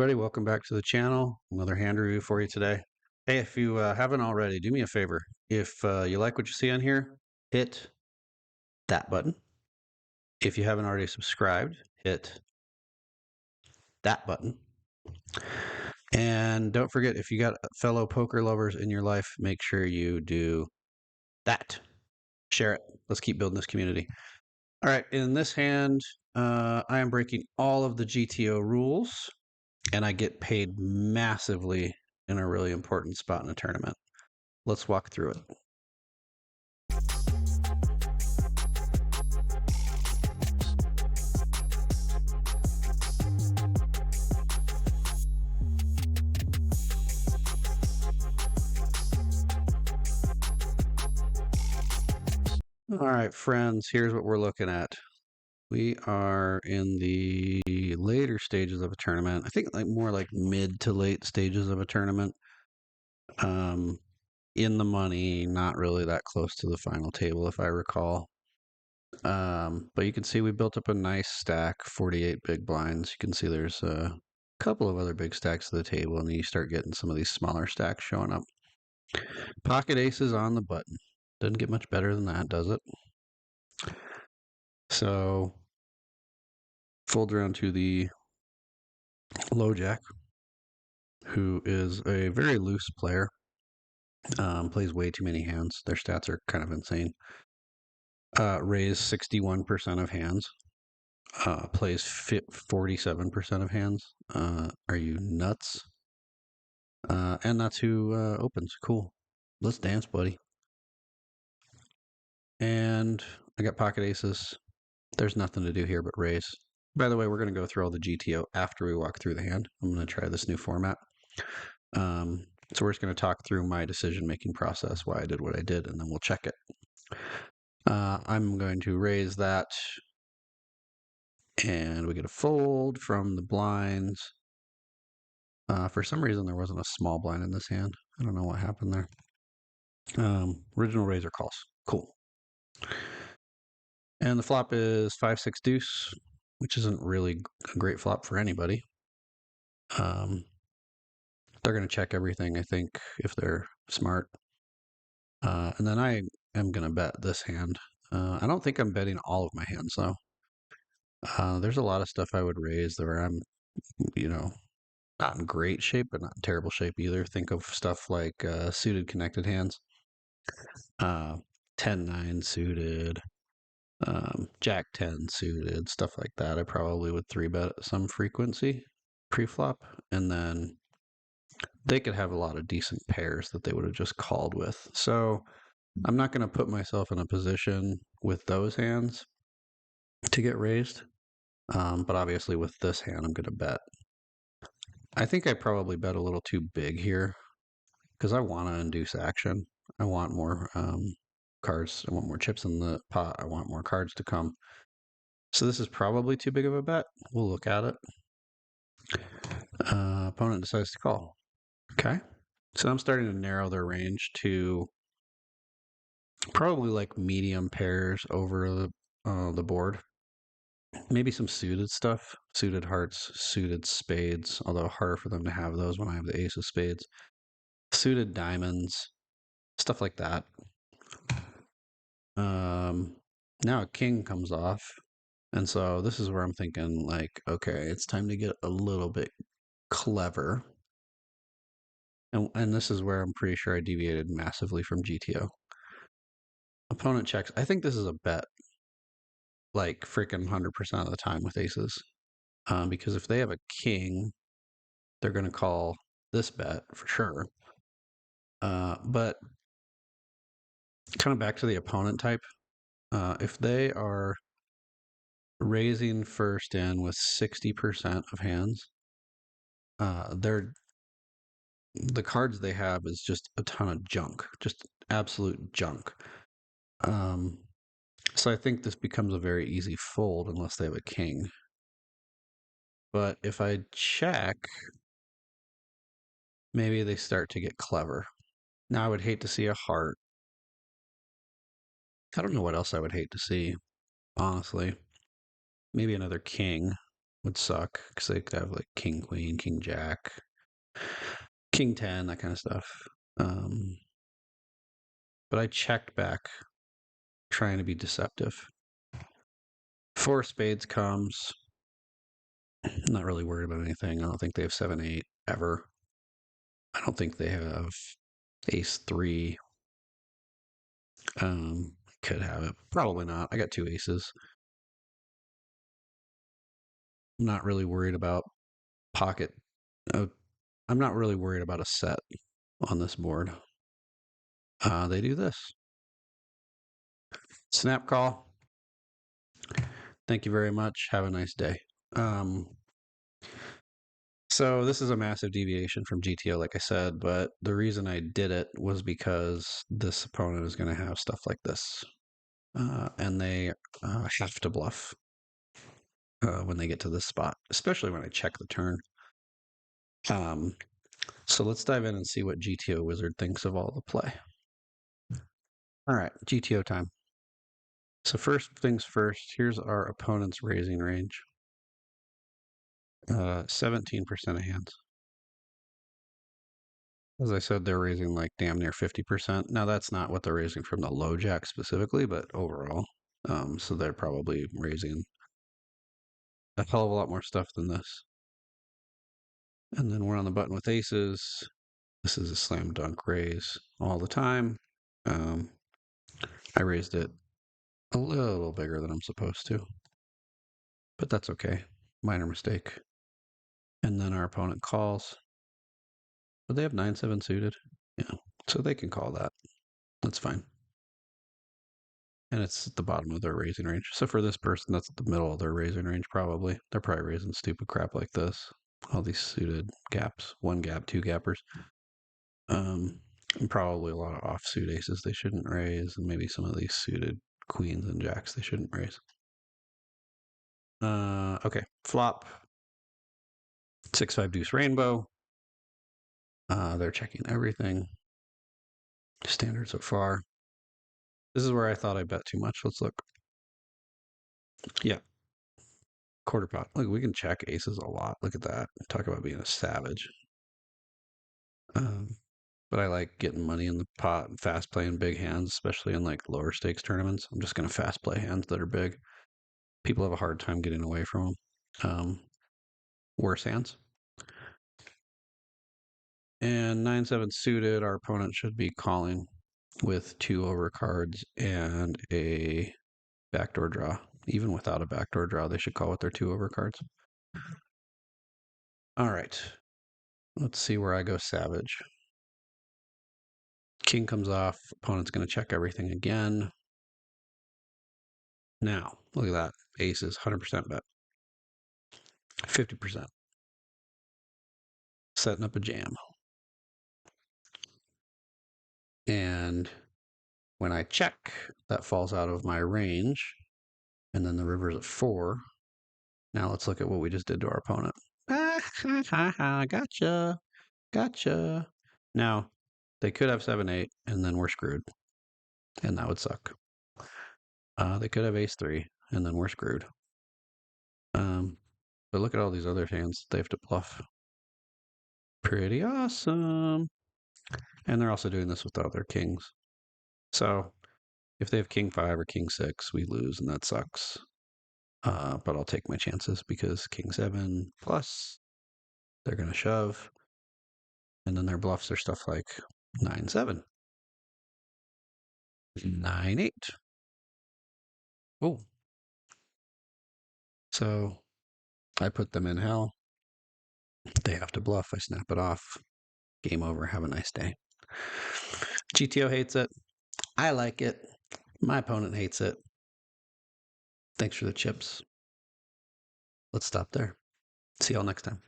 Everybody, welcome back to the channel. Another hand review for you today. Hey, if you haven't already, do me a favor. If you like what you see on here, hit that button. If you haven't already subscribed, hit that button. And don't forget, if you got fellow poker lovers in your life, make sure you do that. Share it. Let's keep building this community. All right, in this hand, I am breaking all of the GTO rules, and I get paid massively in a really important spot in a tournament. Let's walk through it. All right, friends, here's what we're looking at. We are in the later stages of a tournament. I think more like mid to late stages of a tournament. In the money, not really that close to the final table, if I recall. But you can see we built up a nice stack, 48 big blinds. You can see there's a couple of other big stacks to the table, and then you start getting some of these smaller stacks showing up. Pocket aces on the button. Doesn't get much better than that, does it? So fold around to the low jack, who is a very loose player. Plays way too many hands. Their stats are kind of insane. Raise 61% of hands. Plays 47% of hands. Are you nuts? And that's who opens. Cool. Let's dance, buddy. And I got pocket aces. There's nothing to do here but raise. By the way, we're going to go through all the GTO after we walk through the hand. I'm going to try this new format. So we're just going to talk through my decision-making process, why I did what I did, and then we'll check it. I'm going to raise that, and we get a fold from the blinds. For some reason, there wasn't a small blind in this hand. I don't know what happened there. Original razor calls. Cool. And the flop is 5-6 deuce, which isn't really a great flop for anybody. They're going to check everything, I think, if they're smart. And then I am going to bet this hand. I don't think I'm betting all of my hands, though. There's a lot of stuff I would raise where I'm, not in great shape, but not in terrible shape either. Think of stuff like suited connected hands, 10-9 suited, Jack 10 suited, stuff like that. I probably would 3-bet at some frequency pre-flop, and then they could have a lot of decent pairs that they would have just called with. So I'm not going to put myself in a position with those hands to get raised. But obviously with this hand, I'm going to bet. I think I probably bet a little too big here because I want to induce action. I want more cards. I want more chips in the pot. I want more cards to come. So this is probably too big of a bet. We'll look at it. Opponent decides to call. Okay. So I'm starting to narrow their range to probably like medium pairs over the board. Maybe some suited stuff, suited hearts, suited spades, although harder for them to have those when I have the ace of spades. Suited diamonds, stuff like that. Now a king comes off. And so this is where I'm thinking, like, okay, it's time to get a little bit clever. And this is where I'm pretty sure I deviated massively from GTO. Opponent checks. I think this is a bet, like freaking 100% of the time with aces. Because if they have a king, they're going to call this bet for sure. But kind of back to the opponent type, if they are raising first in with 60% of hands, the cards they have is just a ton of junk, just absolute junk. So I think this becomes a very easy fold unless they have a king. But if I check, maybe they start to get clever. Now I would hate to see a heart. I don't know what else I would hate to see, honestly. Maybe another king. would suck because they could have like king, queen, king, jack, king 10, that kind of stuff. But I checked back trying to be deceptive. Four spades comes. I'm not really worried about anything. I don't think they have 7-8 ever. I don't think they have ace 3. Could have it. Probably not. I got two aces. I'm not really worried about pocket. I'm not really worried about a set on this board. They do this. Snap call. Thank you very much. Have a nice day. So this is a massive deviation from GTO, like I said, but the reason I did it was because this opponent is going to have stuff like this. And they have to bluff when they get to this spot, especially when I check the turn. So let's dive in and see what GTO Wizard thinks of all the play. All right, GTO time. So first things first, here's our opponent's raising range. 17% of hands. As I said, they're raising like damn near 50%. Now that's not what they're raising from the low jack specifically, but overall. So they're probably raising a hell of a lot more stuff than this. And then we're on the button with aces. This is a slam dunk raise all the time. I raised it a little bigger than I'm supposed to, but that's okay. Minor mistake. And then our opponent calls. But they have 9-7 suited. Yeah, so they can call that. That's fine. And it's at the bottom of their raising range. So for this person, that's at the middle of their raising range, probably. They're probably raising stupid crap like this. All these suited gaps, one gap, two gappers. And probably a lot of offsuit aces they shouldn't raise, and maybe some of these suited queens and jacks they shouldn't raise. Okay, flop. 6-5 deuce rainbow. They're checking everything. Standard so far. This is where I thought I bet too much. Let's look. Yeah. Quarter pot. Look, we can check aces a lot. Look at that. Talk about being a savage. But I like getting money in the pot and fast playing big hands, especially in like lower stakes tournaments. I'm just going to fast play hands that are big. People have a hard time getting away from them. Worse hands. And 9-7 suited, our opponent should be calling with 2 overcards and a backdoor draw. Even without a backdoor draw, they should call with their 2 overcards. All right. Let's see where I go savage. King comes off. Opponent's going to check everything again. Now, look at that. Aces, 100% bet. 50%. Setting up a jam. And when I check, that falls out of my range. And then the river's at 4. Now let's look at what we just did to our opponent. Gotcha. Gotcha. Now, they could have 7-8, and then we're screwed. And that would suck. They could have ace 3, and then we're screwed. But look at all these other hands they have to bluff. Pretty awesome. And they're also doing this without their kings. So if they have king 5 or king 6, we lose, and that sucks. But I'll take my chances because king 7 plus, they're going to shove. And then their bluffs are stuff like 9-7, 9-8. Oh. So I put them in hell. They have to bluff. I snap it off. Game over. Have a nice day. GTO hates it. I like it. My opponent hates it. Thanks for the chips. Let's stop there. See y'all next time.